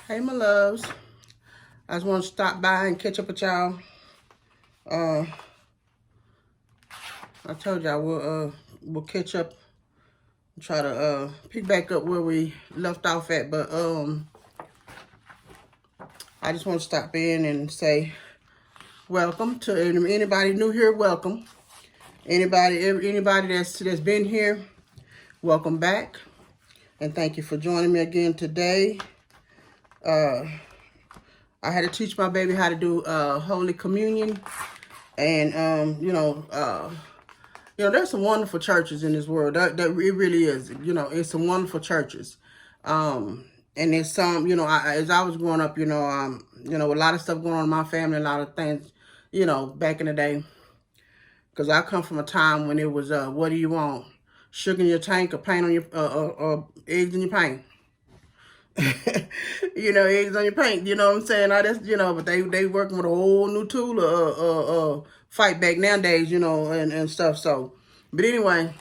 Hey, my loves. I just want to stop by and catch up with y'all. I told y'all we'll catch up and try to pick back up where we left off at. But I just want to stop in and say welcome to anybody new here. Welcome. Anybody that's been here, welcome back. And thank you for joining me again today. I had to teach my baby how to do Holy Communion. And, there's some wonderful churches in this world. That it really is. It's some wonderful churches. And there's some, as I was growing up, a lot of stuff going on in my family, a lot of things, back in the day. Because I come from a time when it was, what do you want? Sugar in your tank or paint on your, or eggs in your paint. Eggs on your paint, you know what I'm saying? But they working with a whole new tool fight back nowadays, and stuff. So, but anyway,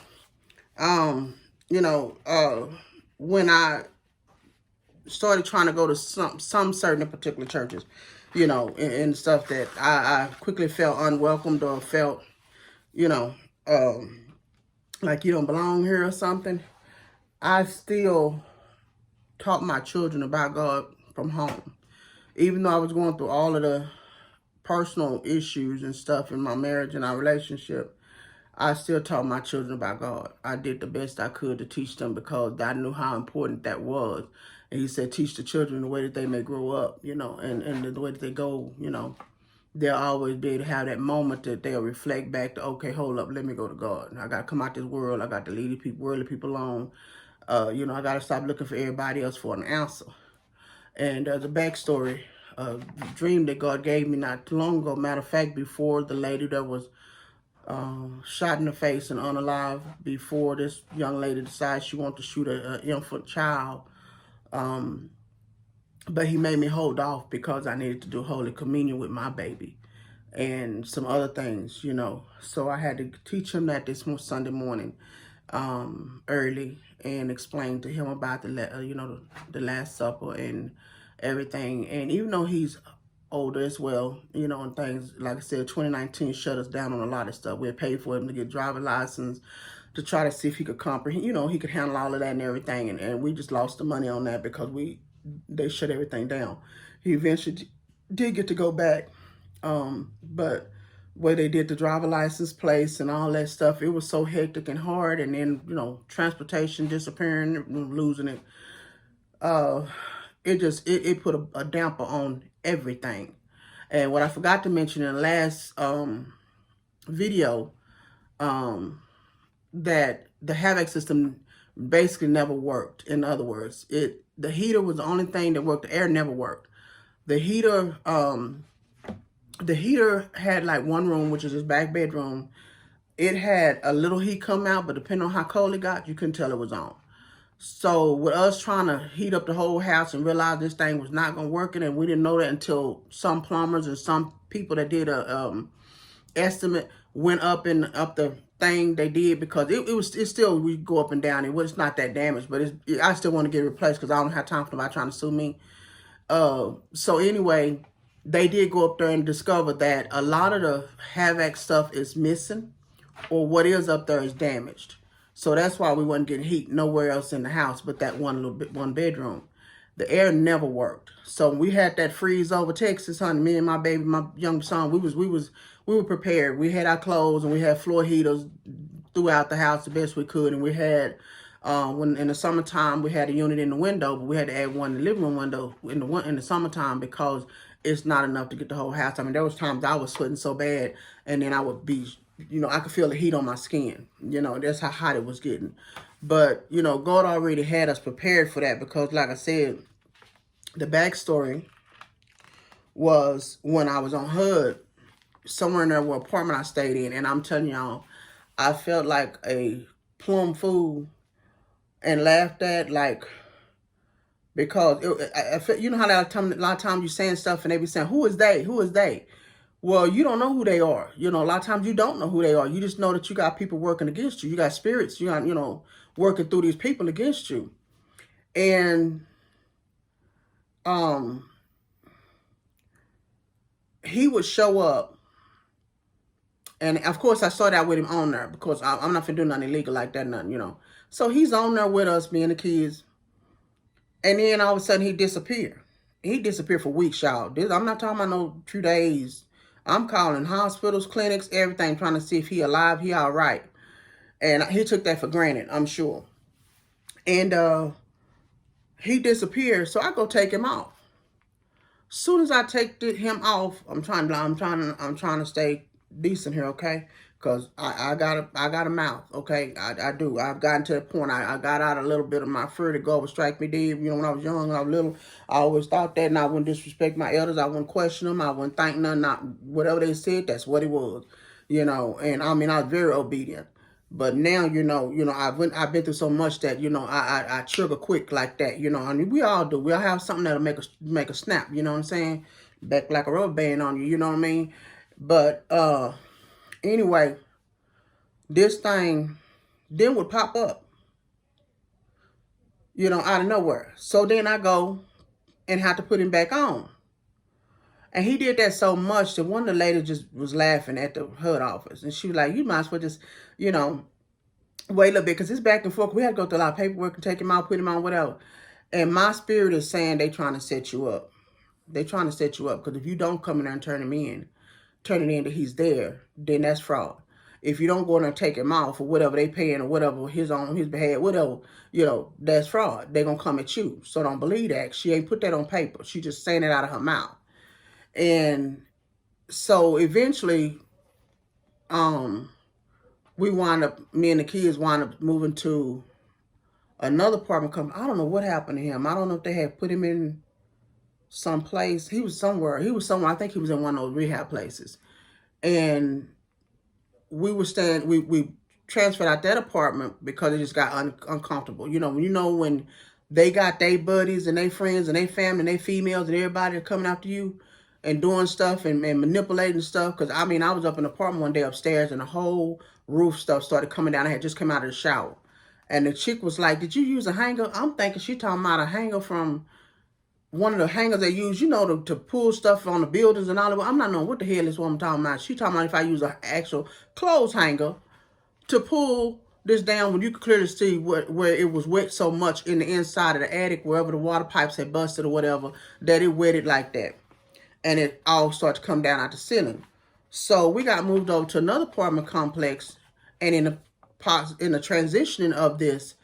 when I started trying to go to some certain particular churches, and stuff that I quickly felt unwelcomed or felt, like you don't belong here or something, I still taught my children about God from home. Even though I was going through all of the personal issues and stuff in my marriage and our relationship, I still taught my children about God. I did the best I could to teach them because I knew how important that was. And he said, teach the children the way that they may grow up, and the way that they go, they'll always be able to have that moment that they'll reflect back to, okay, hold up, let me go to God. I got to come out this world. I got to leave worldly people alone. I got to stop looking for everybody else for an answer. And there's a backstory, a dream that God gave me not too long ago. Matter of fact, before the lady that was shot in the face and unalive, before this young lady decides she wants to shoot an infant child, but he made me hold off because I needed to do Holy Communion with my baby and some other things, So I had to teach him that this Sunday morning early and explain to him about the Last Supper and everything. And even though he's older as well, and things, like I said, 2019 shut us down on a lot of stuff. We had paid for him to get driver's license to try to see if he could comprehend, he could handle all of that and everything. And we just lost the money on that because they shut everything down. He eventually did get to go back, but where they did the driver license place and all that stuff, it was so hectic and hard. And then, transportation disappearing, losing it. It put a damper on everything. And what I forgot to mention in the last video, that the HVAC system basically never worked. In other words, the heater was the only thing that worked. The air never worked. The heater had like one room, which is his back bedroom. It had a little heat come out, but depending on how cold it got, you couldn't tell it was on. So with us trying to heat up the whole house and realize this thing was not going to work, and we didn't know that until some plumbers and some people that did a estimate went up the thing they did, because it's still, we go up and down. It's not that damaged, but I still want to get it replaced because I don't have time for nobody trying to sue me. So anyway, they did go up there and discover that a lot of the HVAC stuff is missing, or what is up there is damaged. So that's why we wasn't getting heat nowhere else in the house but that one bedroom. The air never worked. So we had that freeze over Texas, honey. Me and my baby, my young son, we were prepared. We had our clothes and we had floor heaters throughout the house the best we could. And we had, when in the summertime, we had a unit in the window, but we had to add one in the living room window in the summertime because it's not enough to get the whole house. I mean, there was times I was sweating so bad, and then I would be, I could feel the heat on my skin. That's how hot it was getting. But, God already had us prepared for that because, like I said, the backstory was when I was on HUD, somewhere in there where apartment I stayed in, and I'm telling y'all, I felt like a plum fool and laughed at, like, because I felt, how a lot of times you saying stuff and they be saying, who is they? Who is they? Well, you don't know who they are. A lot of times you don't know who they are. You just know that you got people working against you. You got spirits, you got, working through these people against you. And um, he would show up. And of course, I started out with him on there because I'm not finna do nothing illegal like that, nothing, you know. So he's on there with us, me and the kids. And then all of a sudden, he disappeared. He disappeared for weeks, y'all. I'm not talking about no 2 days. I'm calling hospitals, clinics, everything, trying to see if he alive, he all right. And he took that for granted, I'm sure. And he disappeared, so I go take him off. Soon as I take him off, I'm trying to stay decent here, okay? Cause I got a mouth, okay? I do. I've gotten to the point. I got out a little bit of my fear to go and strike me dead. You know, when I was young, when I was little, I always thought that, and I wouldn't disrespect my elders. I wouldn't question them. I wouldn't think nothing. Not whatever they said, that's what it was. You know, and I mean, I was very obedient. But now, I've been through so much that, I trigger quick like that, I mean, we all do. We all have something that'll make a snap, you know what I'm saying? Back like a rubber band on you, you know what I mean? But anyway, this thing then would pop up, out of nowhere. So then I go and have to put him back on. And he did that so much that one of the ladies just was laughing at the HUD office. And she was like, you might as well just, wait a little bit, because it's back and forth. We had to go through a lot of paperwork and take him out, put him on, whatever. And my spirit is saying they trying to set you up. They trying to set you up, because if you don't come in there and turn it in that he's there, then that's fraud. If you don't go in there and take him out for whatever they paying or whatever, his behalf, whatever, that's fraud. They're going to come at you. So don't believe that. She ain't put that on paper. She just saying it out of her mouth. And so eventually, me and the kids wind up moving to another apartment company. I don't know what happened to him. I don't know if they had put him in some place. He was somewhere. I think he was in one of those rehab places. And we were staying, we transferred out that apartment because it just got uncomfortable. When they got their buddies and their friends and their family and their females and everybody coming after you and doing stuff and manipulating stuff. Because, I mean, I was up in the apartment one day upstairs and the whole roof stuff started coming down. I had just come out of the shower. And the chick was like, did you use a hanger? I'm thinking she talking about a hanger from one of the hangers they use, to pull stuff on the buildings and all of it. I'm not knowing what the hell this woman talking about. She talking about if I use an actual clothes hanger to pull this down when you could clearly see where it was wet so much in the inside of the attic, wherever the water pipes had busted or whatever, that it wetted like that. And it all started to come down out the ceiling. So we got moved over to another apartment complex, and in the transitioning of this,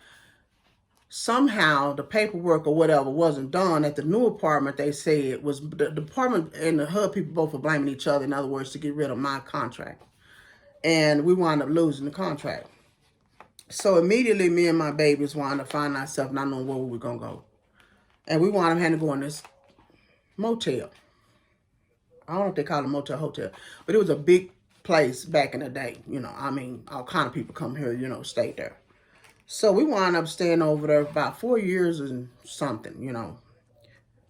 somehow the paperwork or whatever wasn't done at the new apartment. They said was the department and the HUD people both were blaming each other, in other words, to get rid of my contract. And we wound up losing the contract. So immediately me and my babies wound up finding ourselves not knowing where we were going to go. And we wound up having to go in this motel. I don't know if they call it a motel, hotel, but it was a big place back in the day. I mean, all kind of people come here, stay there. So we wound up staying over there about 4 years and something,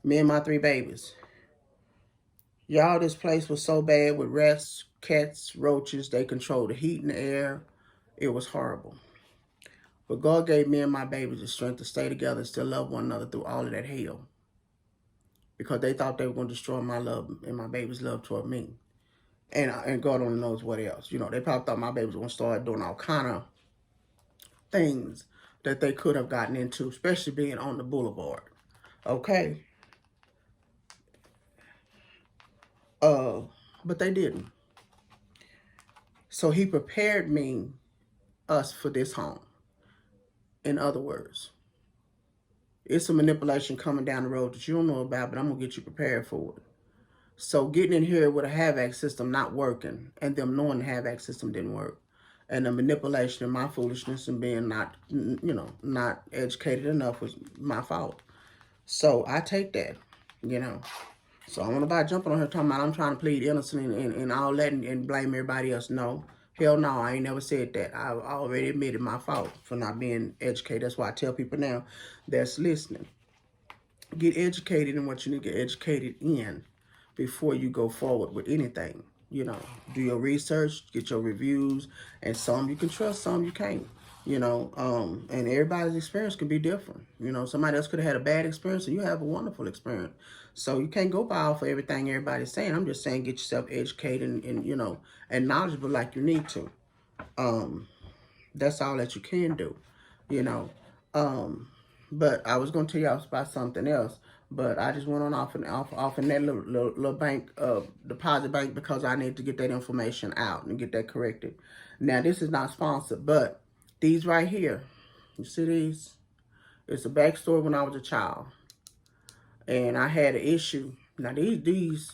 me and my 3 babies. Y'all, this place was so bad with rats, cats, roaches. They controlled the heat and the air. It was horrible. But God gave me and my babies the strength to stay together and still love one another through all of that hell. Because they thought they were going to destroy my love and my baby's love toward me. And God only knows what else. They probably thought my baby was going to start doing all kind of things that they could have gotten into, especially being on the boulevard. Okay? But they didn't. So he prepared us for this home. In other words, it's a manipulation coming down the road that you don't know about, but I'm going to get you prepared for it. So getting in here with a HAVAC system not working, and them knowing the HAVAC system didn't work, and the manipulation of my foolishness and being not educated enough was my fault. So I take that, So I want nobody jumping on her talking about I'm trying to plead innocent and all that and blame everybody else. No. Hell no, I ain't never said that. I already admitted my fault for not being educated. That's why I tell people now that's listening. Get educated in what you need to get educated in before you go forward with anything. Do your research, get your reviews, and some you can trust, some you can't. And everybody's experience could be different. Somebody else could have had a bad experience and you have a wonderful experience. So you can't go by off of everything everybody's saying. I'm just saying get yourself educated and knowledgeable like you need to. Um, that's all that you can do, you know. Um, but I was gonna tell y'all about something else, but I just went on off in that little bank deposit bank because I need to get that information out and get that corrected. Now this is not sponsored, but these right here, you see these? It's a backstory when I was a child, and I had an issue. Now these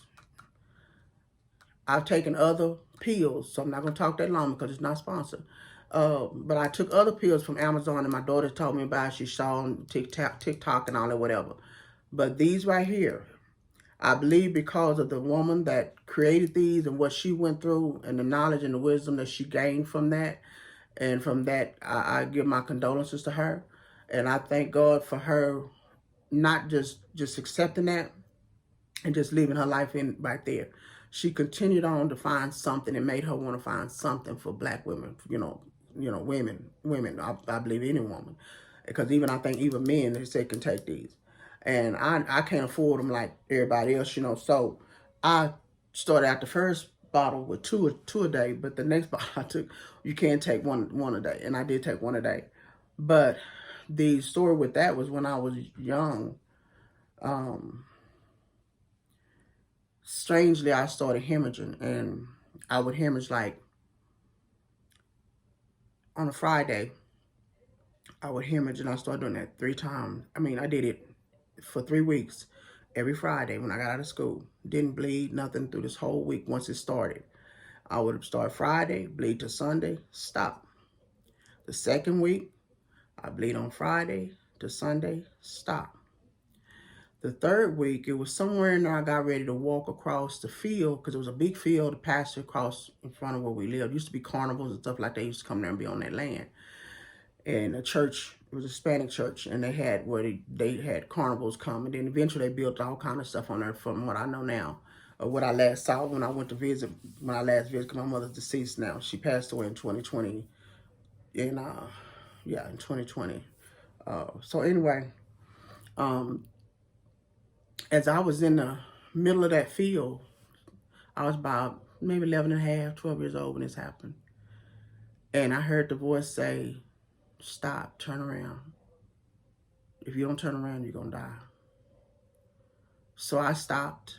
I've taken other pills, so I'm not going to talk that long because it's not sponsored. But I took other pills from Amazon, and my daughter told me about it. She saw on TikTok and all that, whatever. But these right here, I believe because of the woman that created these and what she went through and the knowledge and the wisdom that she gained from that. And from that, I give my condolences to her. And I thank God for her not just accepting that, and just leaving her life in right there. She continued on to find something and made her want to find something for black women, women, I believe any woman. Because even I think even men, they say, can take these. And I can't afford them like everybody else. So I started out the first bottle with two a day, but the next bottle I took, you can't take one a day. And I did take one a day. But the story with that was when I was young. Strangely, I started hemorrhaging, and I would hemorrhage like on a Friday. I would hemorrhage, and I started doing that 3 times. I mean, I did it for 3 weeks, every Friday when I got out of school. Didn't bleed nothing through this whole week once it started. I would start Friday, bleed to Sunday, stop. The second week, I bleed on Friday to Sunday, stop. The third week, it was somewhere in there I got ready to walk across the field because it was a big field to pass across in front of where we lived. It used to be carnivals and stuff like that. Used to come there and be on that land. And the church, it was a Hispanic church, and they had where they had carnivals come. And then eventually they built all kind of stuff on there from what I know now. Or what I last saw when I went to visit, when I last visited, because my mother's deceased now. She passed away in 2020. In 2020. So anyway, as I was in the middle of that field, I was about maybe 11 and a half, 12 years old when this happened. And I heard the voice say, stop, turn around. If you don't turn around, you're going to die. So I stopped,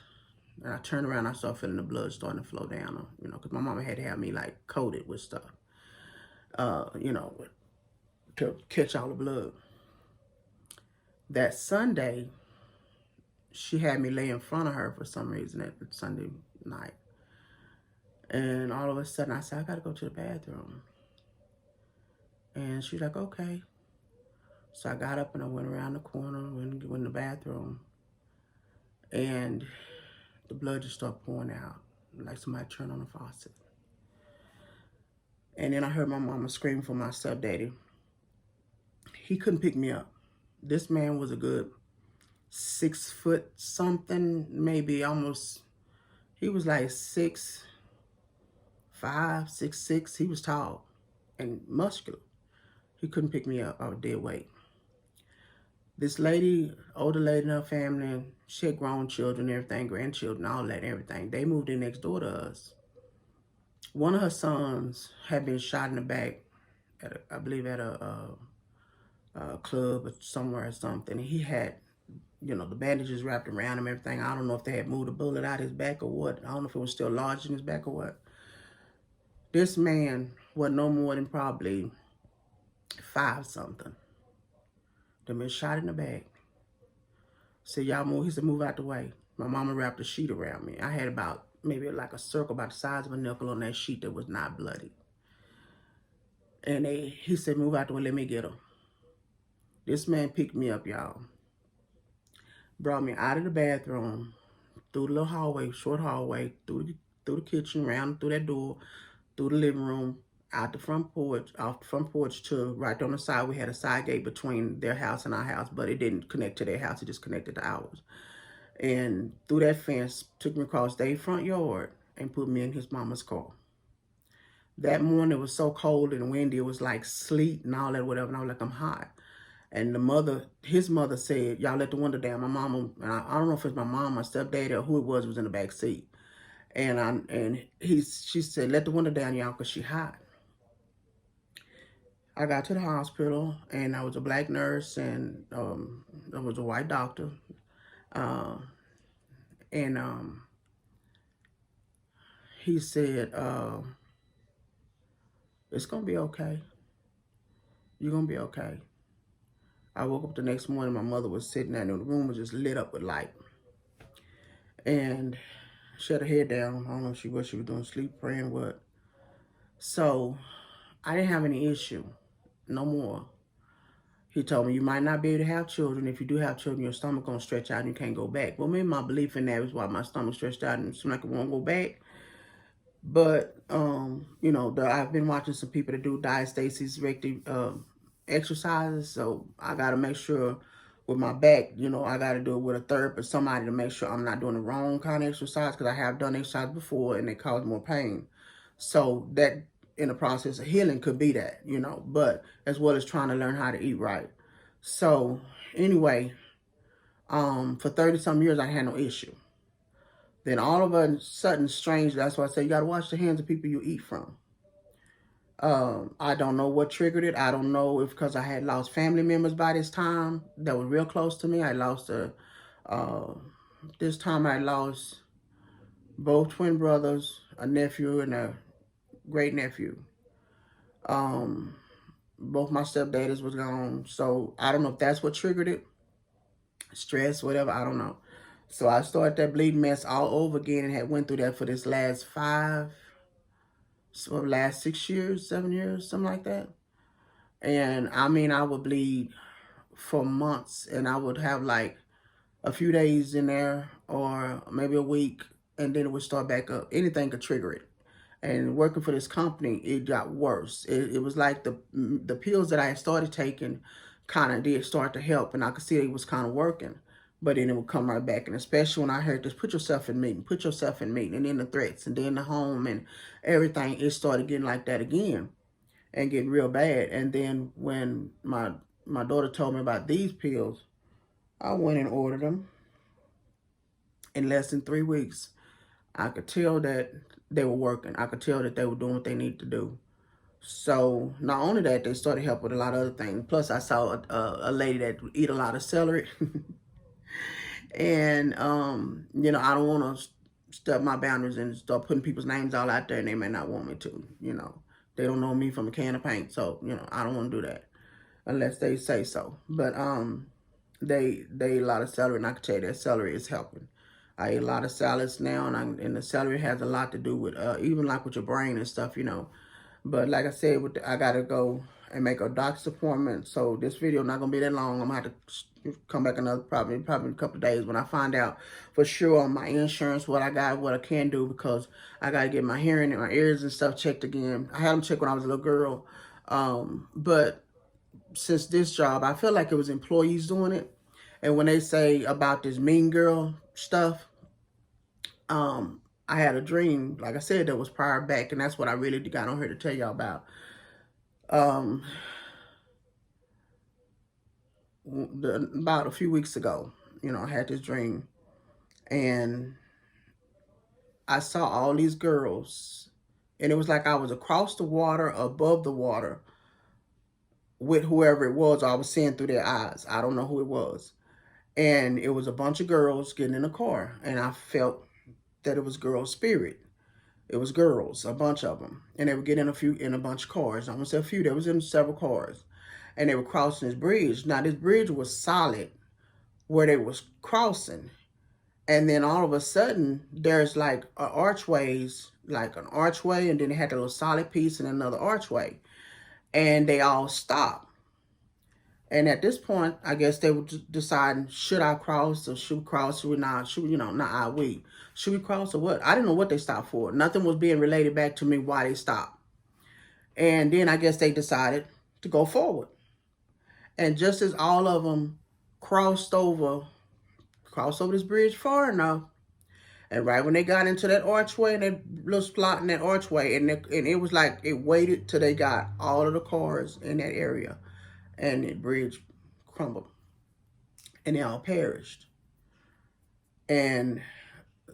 and I turned around. I started feeling the blood starting to flow down, because my mama had to have me, like, coated with stuff, to catch all the blood. That Sunday, she had me lay in front of her for some reason that Sunday night. And all of a sudden, I said, I got to go to the bathroom. And she's like, okay. So I got up and I went around the corner, went in the bathroom. And the blood just started pouring out, like somebody turned on a faucet. And then I heard my mama scream for my stepdaddy. He couldn't pick me up. This man was a good 6 foot something, maybe almost, he was like 6'5", 6'6". He was tall and muscular. He couldn't pick me up. I was dead weight. This lady, older lady in her family, she had grown children, everything, grandchildren, all that, everything. They moved in next door to us. One of her sons had been shot in the back, I believe at a club or somewhere or something. He had, the bandages wrapped around him, everything. I don't know if they had moved a bullet out his back or what. I don't know if it was still lodged in his back or what. This man was no more than probably 5 something. They been shot in the back. Said, y'all move. He said, move out the way. My mama wrapped a sheet around me. I had about maybe like a circle about the size of a nickel on that sheet that was not bloody. And he said, move out the way, let me get her. This man picked me up, y'all. Brought me out of the bathroom, through the little hallway, short hallway, through the kitchen, round through that door, through the living room, out the front porch, off the front porch to right on the side. We had a side gate between their house and our house, but it didn't connect to their house. It just connected to ours. And through that fence, took me across their front yard and put me in his mama's car. That morning it was so cold and windy. It was like sleet and all that, whatever. And I was like, I'm hot. And his mother said, y'all let the window down. My mama, I don't know if it's my mom, my stepdad, or who it was in the back seat. She said, let the window down, y'all, because she hot. I got to the hospital, and I was a black nurse, and I was a white doctor. Uh, and he said, it's going to be okay. You're going to be okay. I woke up the next morning, my mother was sitting there, and the room was just lit up with light. And she had her head down. I don't know what she was doing, sleep, praying, what. So I didn't have any issue, no more. He told me, you might not be able to have children. If you do have children, your stomach gonna stretch out and you can't go back. Well, maybe my belief in that is why my stomach stretched out and it seemed like it won't go back. But, you know, I've been watching some people that do diastasis recti exercises. So I got to make sure with my back, you know, I got to do it with a therapist, somebody to make sure I'm not doing the wrong kind of exercise, because I have done exercise before and they cause more pain. So that in the process of healing could be that, you know, but as well as trying to learn how to eat right. So anyway, for 30 some years, I had no issue. Then all of a sudden, strange, that's why I say you got to watch the hands of people you eat from. I don't know what triggered it. I don't know if because I had lost family members by this time that were real close to me. I lost this time I lost both twin brothers, a nephew and a great nephew. Both my stepdaddies was gone. So I don't know if that's what triggered it. Stress, whatever, I don't know. So I started that bleeding mess all over again and had went through that for this last 6 years, 7 years, something like that. And I mean, I would bleed for months and I would have like a few days in there or maybe a week, and then it would start back up. Anything could trigger it. And working for this company, it got worse. It was like the pills that I had started taking kind of did start to help, and I could see it was kind of working. But then it would come right back, and especially when I heard this, put yourself in meeting, put yourself in meeting, and then the threats, and then the home, and everything, it started getting like that again, and getting real bad. And then when my daughter told me about these pills, I went and ordered them. In less than 3 weeks, I could tell that they were working. I could tell that they were doing what they needed to do. So not only that, they started helping with a lot of other things. Plus, I saw a lady that would eat a lot of celery. And, you know, I don't want to step my boundaries and start putting people's names all out there, and they may not want me to, you know. They don't know me from a can of paint. So, you know, I don't want to do that unless they say so. But they eat a lot of celery, and I can tell you that celery is helping. I eat a lot of salads now, and the celery has a lot to do with even like with your brain and stuff, you know. But like I said, I gotta go and make a doctor's appointment. So this video not gonna be that long. I'm gonna have to come back another probably in a couple of days when I find out for sure on my insurance what I got, what I can do, because I gotta get my hearing and my ears and stuff checked again. I had them checked when I was a little girl, but since this job, I feel like it was employees doing it. And when they say about this mean girl stuff, I had a dream, like I said, that was prior back, and that's what I really got on here to tell y'all about. About a few weeks ago, you know, I had this dream, and I saw all these girls, and it was like I was across the water, above the water, with whoever it was. I was seeing through their eyes. I don't know who it was. And it was a bunch of girls getting in a car, and I felt that it was girl spirit. It was girls, a bunch of them, and they were getting in a bunch of cars. I won't say a few. There was in several cars, and they were crossing this bridge. Now this bridge was solid where they was crossing, and then all of a sudden there's like archways, like an archway, and then they had a little solid piece and another archway, and they all stopped. And at this point, I guess they were deciding, should I cross or should we cross? Should we not? Should we, you know, not I, we. Should we cross or what? I didn't know what they stopped for. Nothing was being related back to me why they stopped. And then I guess they decided to go forward. And just as all of them crossed over this bridge far enough, And right when they got into that archway and that little slot in that archway, and it was like it waited till they got all of the cars in that area, and the bridge crumbled, and they all perished. And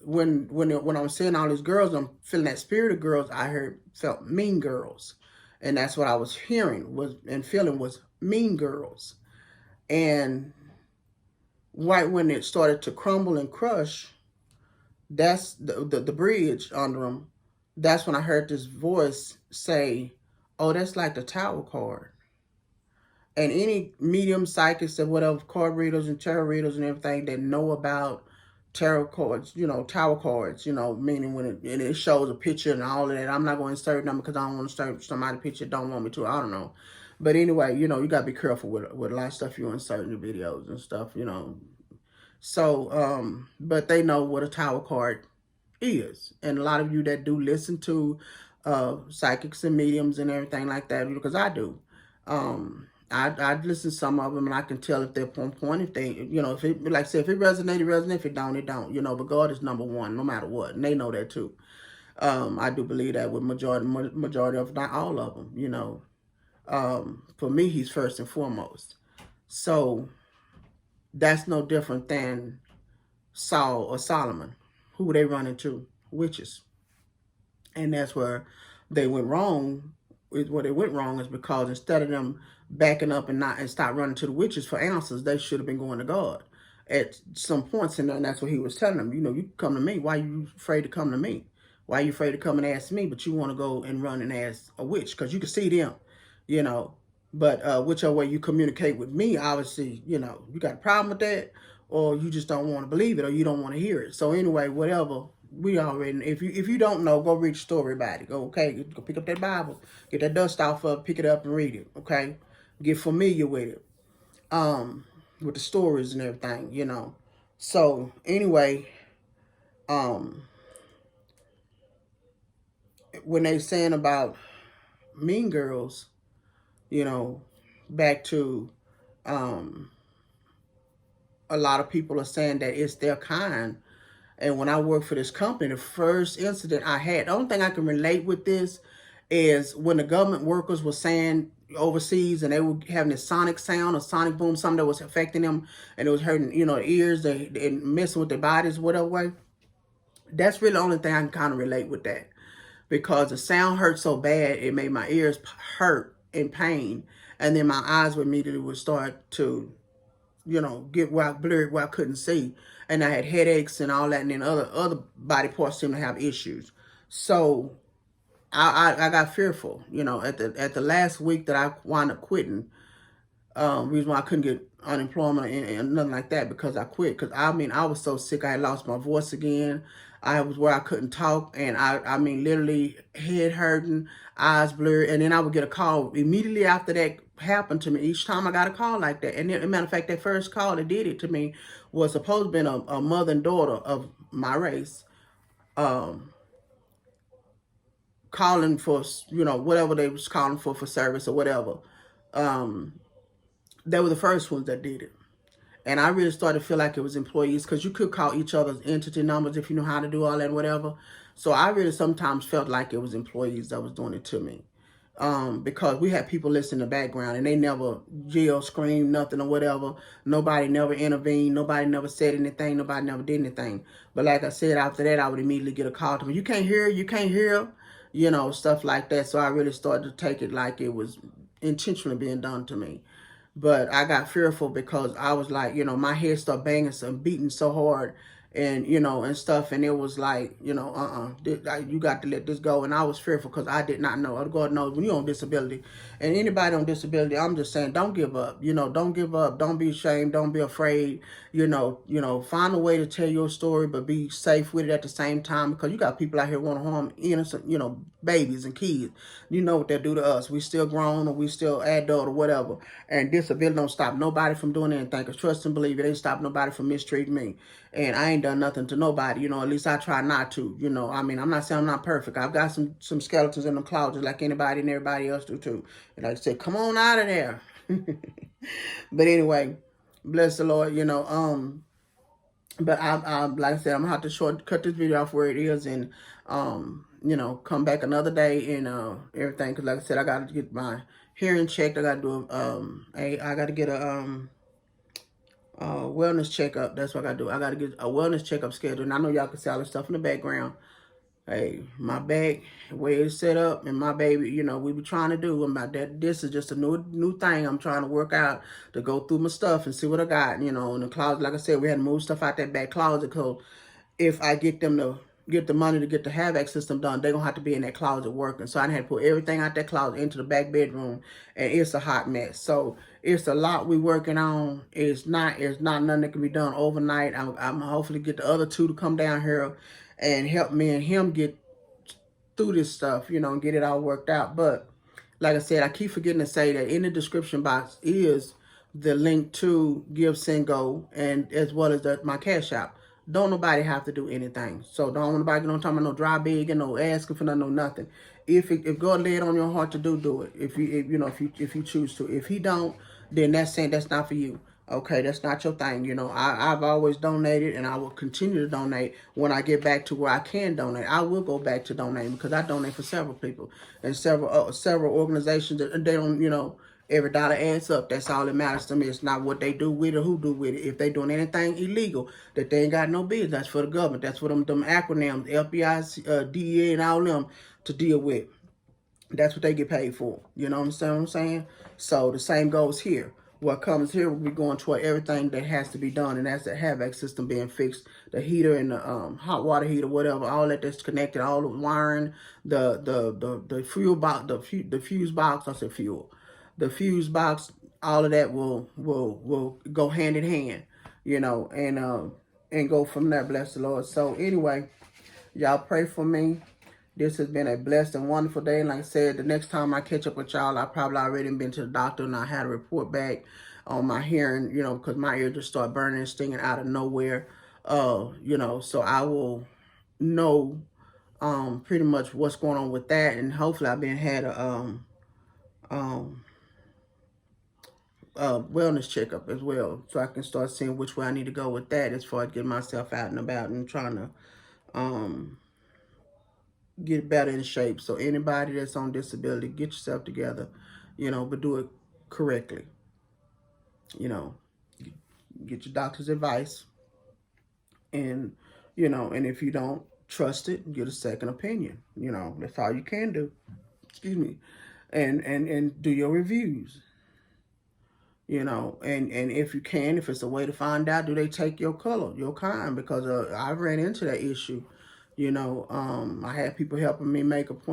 when I'm seeing all these girls, I'm feeling that spirit of girls. I felt mean girls, and that's what I was hearing and feeling was mean girls. And right when it started to crumble and crush, that's the bridge under them. That's when I heard this voice say, "Oh, that's like the tower card." And any medium psychics or whatever, card readers and tarot readers and everything that know about tarot cards, tower cards, meaning when it shows a picture and all of that. I'm not going to insert them because I don't want to insert somebody's picture don't want me to. I don't know. But anyway, you got to be careful with a lot of stuff you insert in your videos and stuff, So, but they know what a tower card is. And a lot of you that do listen to psychics and mediums and everything like that, because I do. I listen to some of them and I can tell if they're on point, if they, if it, like I said, if it resonates, it resonates. If it don't, it don't, but God is number one, no matter what. And they know that too. I do believe that with majority of, not all of them, for me, he's first and foremost. So that's no different than Saul or Solomon. Who they run into? Witches. And that's where they went wrong. Where they went wrong is because instead of them backing up and stop running to the witches for answers, they should have been going to God at some points in there. And that's what he was telling them. You come to me. Why are you afraid to come to me? Why are you afraid to come and ask me? But you want to go and run and ask a witch because you can see them, But whichever way you communicate with me, obviously, you got a problem with that, or you just don't want to believe it, or you don't want to hear it. So anyway, whatever. We already, if you don't know, go read the story about it. Go pick up that Bible, get that dust off of, pick it up and read it. Okay, get familiar with it, with the stories and everything. So anyway, when they saying about mean girls, back to, a lot of people are saying that it's their kind. And when I worked for this company, the first incident I had, the only thing I can relate with this is when the government workers were saying overseas and they were having this sonic sound or sonic boom, something that was affecting them and it was hurting, their ears, and messing with their bodies, whatever way. That's really the only thing I can kind of relate with that. Because the sound hurt so bad, it made my ears hurt and pain. And then my eyes immediately would start to get blurred where I couldn't see. And I had headaches and all that, and then other body parts seemed to have issues. So I got fearful, at the last week that I wound up quitting. Reason why I couldn't get unemployment and nothing like that, because I quit. Because I was so sick, I had lost my voice again. I was where I couldn't talk, and I literally head hurting, eyes blurred, and then I would get a call immediately after that happened to me. Each time I got a call like that, and as a matter of fact, that first call that did it to me was supposed to be a mother and daughter of my race, calling for whatever they was calling for service or whatever. They were the first ones that did it. And I really started to feel like it was employees, because you could call each other's entity numbers if you know how to do all that, whatever. So I really sometimes felt like it was employees that was doing it to me. Because we had people listening in the background and they never yelled, screamed, nothing or whatever. Nobody never intervened. Nobody never said anything. Nobody never did anything. But like I said, after that, I would immediately get a call to me. You can't hear, stuff like that. So I really started to take it like it was intentionally being done to me. But I got fearful because I was like, my head started banging, beating so hard, and and stuff, and it was like, you got to let this go. And I was fearful because I did not know. God knows when you're on disability, and anybody on disability, I'm just saying, don't give up. Don't give up. Don't be ashamed. Don't be afraid. Find a way to tell your story, but be safe with it at the same time, because you got people out here want to harm innocent, babies and kids. You know what they do to us. We still grown, or we still adult, or whatever. And disability don't stop nobody from doing anything. Cause trust and believe, it ain't stop nobody from mistreating me. And I ain't done nothing to nobody. At least I try not to. I'm not saying I'm not perfect. I've got some skeletons in the closet like anybody and everybody else do too. And like I said, come on out of there. But anyway, bless the Lord. But like I said, I'm gonna have to cut this video off where it is, and come back another day and everything. Cause like I said, I gotta get my hearing checked. I gotta do I gotta get a wellness checkup. That's what I gotta do. I gotta get a wellness checkup scheduled. And I know y'all can see all this stuff in the background. Hey, my back, the way it's set up, and my baby, we be trying to do about that. This is just a new thing I'm trying to work out, to go through my stuff and see what I got, in the closet. Like I said, we had to move stuff out that back closet, because if I get them to get the money to get the HVAC system done, they're going to have to be in that closet working. So I had to put everything out that closet into the back bedroom, and it's a hot mess. So it's a lot we working on. It's not nothing that can be done overnight. I'm hopefully get the other two to come down here and help me and him get through this stuff, and get it all worked out. But like I said, I keep forgetting to say that in the description box is the link to Give, Send, Go, and as well as my Cash App. Don't nobody have to do anything. So don't nobody talking about no dry big and no asking for nothing, no nothing. If God lay it on your heart to do it. If you choose to. If He don't, then that's not for you. Okay, that's not your thing. I've always donated, and I will continue to donate when I get back to where I can donate. I will go back to donating, because I donate for several people and several organizations that they don't, every dollar adds up. That's all that matters to me. It's not what they do with it or who do with it. If they doing anything illegal that they ain't got no business, that's for the government. That's for them acronyms, FBI, DEA, and all them to deal with. That's what they get paid for. You know what I'm saying? So the same goes here. What comes here will be going toward everything that has to be done, and that's the HVAC system being fixed, the heater and the hot water heater, whatever, all that's connected, all the wiring, the fuel box, the fuse box. I said fuel, the fuse box. All of that will go hand in hand, and go from there. Bless the Lord. So anyway, y'all pray for me. This has been a blessed and wonderful day. And like I said, the next time I catch up with y'all, I probably already been to the doctor and I had a report back on my hearing, because my ear just started burning and stinging out of nowhere. So I will know pretty much what's going on with that. And hopefully I've had a wellness checkup as well, so I can start seeing which way I need to go with that, as far as getting myself out and about and trying to get better in shape. So anybody that's on disability, get yourself together, but do it correctly. Get your doctor's advice, and and if you don't trust it, get a second opinion. That's all you can do. Excuse me. And do your reviews. And if you can, if it's a way to find out, do they take your color, your kind? Because I ran into that issue. I had people helping me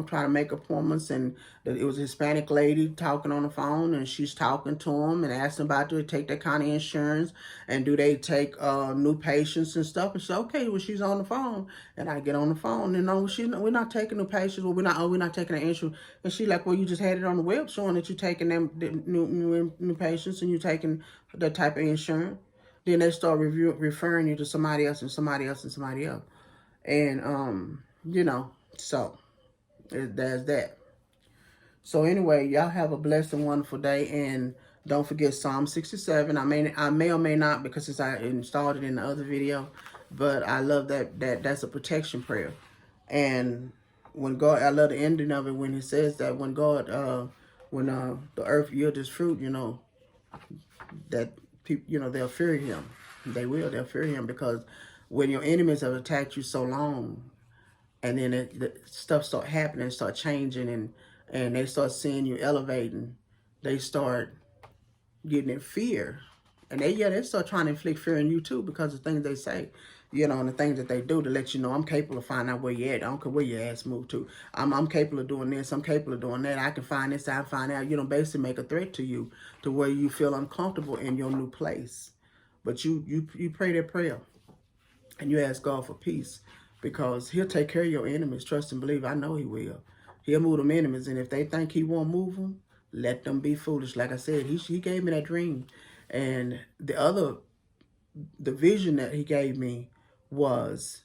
try to make appointments, and it was a Hispanic lady talking on the phone, and she's talking to them and asking about, do they take that kind of insurance, and do they take new patients and stuff? And she said, okay, well, she's on the phone, and I get on the phone, and no, we're not taking new patients. Well, we're not taking the insurance. And she like, well, you just had it on the web showing that you're taking them new patients, and you're taking that type of insurance. Then they start referring you to somebody else and somebody else and somebody else. And, so there's that. So anyway, y'all have a blessed and wonderful day. And don't forget Psalm 67. I may or may not, because I installed it in the other video, but I love that's a protection prayer. And when God, I love the ending of it when He says that when God, when the earth yields its fruit, that people, they'll fear Him. They'll fear Him, because when your enemies have attacked you so long, and then the stuff start happening, start changing, and they start seeing you elevating, they start getting in fear. And they start trying to inflict fear in you too, because of things they say, and the things that they do to let you know, I'm capable of finding out where you're at. I don't care where your ass moved to. I'm capable of doing this. I'm capable of doing that. I can find this. I can find out. Basically make a threat to you, to where you feel uncomfortable in your new place. But you pray that prayer. And you ask God for peace, because He'll take care of your enemies. Trust and believe. I know He will. He'll move them enemies. And if they think He won't move them, let them be foolish. Like I said, He gave me that dream. And the vision that He gave me was,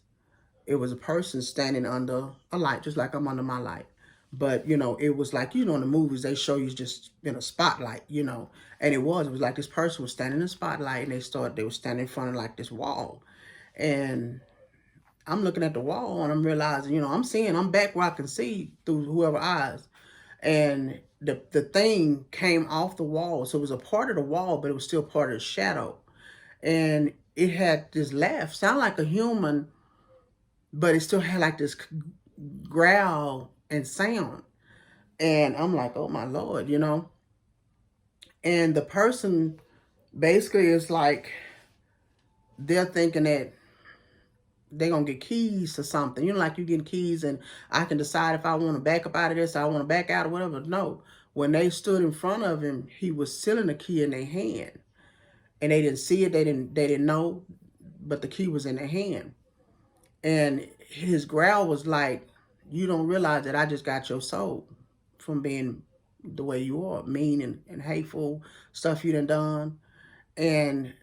it was a person standing under a light, just like I'm under my light. But, it was like, in the movies, they show you just in a spotlight, and it was like this person was standing in a spotlight, and they were standing in front of like this wall. And I'm looking at the wall and I'm realizing, I'm back where I can see through whoever eyes. And the thing came off the wall. So it was a part of the wall, but it was still part of the shadow. And it had this laugh, sound like a human, but it still had like this growl and sound. And I'm like, oh my Lord. And the person basically is like, they're thinking that they're going to get keys to something. Like you getting keys and I can decide if I want to back up out of this, or I want to back out or whatever. No. When they stood in front of him, he was sealing the key in their hand. And they didn't see it. They didn't know, but the key was in their hand. And his growl was like, you don't realize that I just got your soul from being the way you are, mean and hateful, stuff you done. And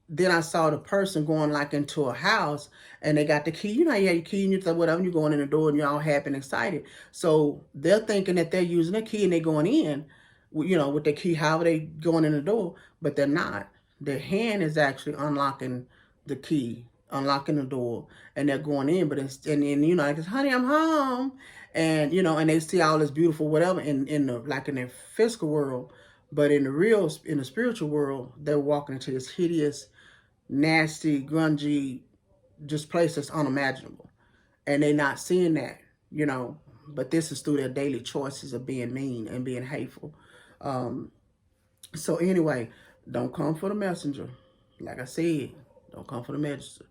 then I saw the person going like into a house and they got the key. You had your key and you thought whatever, you're going in the door and you're all happy and excited. So they're thinking that they're using a key and they're going in, with the key, however they going in the door, but they're not. Their hand is actually unlocking the key, unlocking the door, and they're going in. But and then like, honey, I'm home, and and they see all this beautiful whatever in the like in their physical world, but in the spiritual world, they're walking into this hideous, nasty, grungy, just place that's unimaginable, and they're not seeing that. But this is through their daily choices of being mean and being hateful. So anyway, don't come for the messenger. Like I said, don't come for the messenger.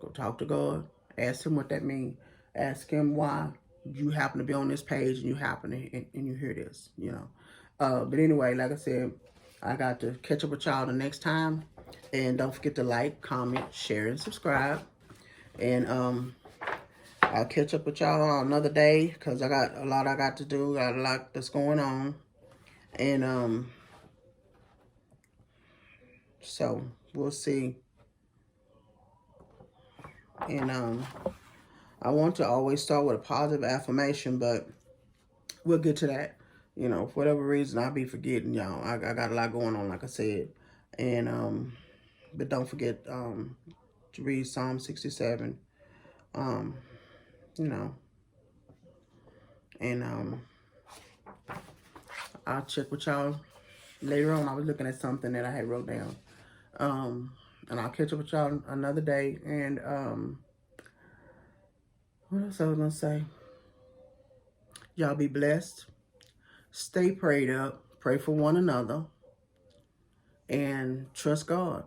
Go talk to God. Ask him what that means. Ask him why you happen to be on this page and you happen to and you hear this. But anyway, like I said, I got to catch up with y'all the next time. And don't forget to like, comment, share, and subscribe. And I'll catch up with y'all on another day because I got a lot I got to do. Got a lot that's going on. And so we'll see. And I want to always start with a positive affirmation, but we'll get to that. For whatever reason, I'll be forgetting, y'all. I got a lot going on, like I said. And but don't forget to read Psalm 67. You know, and I'll check with y'all later on. I was looking at something that I had wrote down. And I'll catch up with y'all another day. And what else I was gonna say? Y'all be blessed. Stay prayed up. Pray for one another. And trust God.